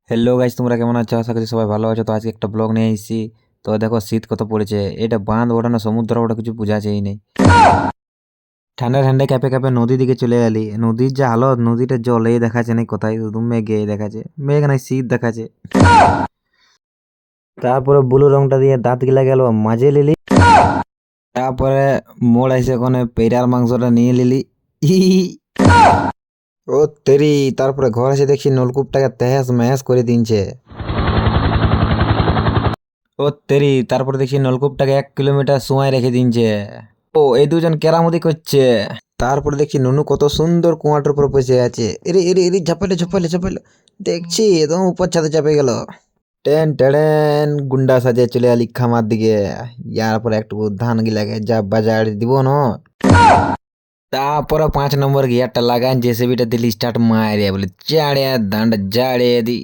Hello guys, তোমরা কেমন আছো? আশা করি সবাই ভালো আছো। তো আজকে একটা ব্লগ নিয়ে এসেছি। তো দেখো শীত কত পড়েছে। এটা বাঁধ ওঠা না সমুদ্র ওঠা কিছু বোঝা যায় নেই। ঠান্ডা ঠান্ডা ক্যাপে ক্যাপে নদীর দিকে চলে গেলি। নদীর যে হালত, নদীটা জলেই দেখাচ্ছে না কোথায়, শুধু মেঘে দেখাচ্ছে। মেঘ নাই, শীত দেখাচ্ছে। তারপরে ব্লু রংটা দিয়ে দাঁত গিলা গেল মাঝে লিলি। তারপরে মোড় আইসে ওখানে পেড়ার মাংসটা নিয়ে লিলি। ও তেরি। তারপরে ঘর এসে দেখছি নলকূপটাকে তেহাস মেহাস করে দিনছে। ও তেরি। তারপর দেখছি নলকূপটাকে 1 কিলোমিটার সময় রেখে দিনছে। ও এই দুজন কেরামতি করছে। তারপরে দেখছি নুনু কত সুন্দর কুয়াটার উপর বসে আছে। এরে এরে এরে ঝাপাইলো ঝাপাইলো ঝাপাইলো। দেখছি একদম উপর ছাদে চাপে গেল। টেন টেন গুন্ডা সাজে চলে আলি খামার দিকে। ইয়ার পরে একটু ধান গিলাকে যা বাজার দিব না। তারপরে 5 নম্বর গিয়ারটা লাগান জেসিবিটা দিলি স্টার্ট মারে বলে জাড়ে দান্ড জাড়ে দি।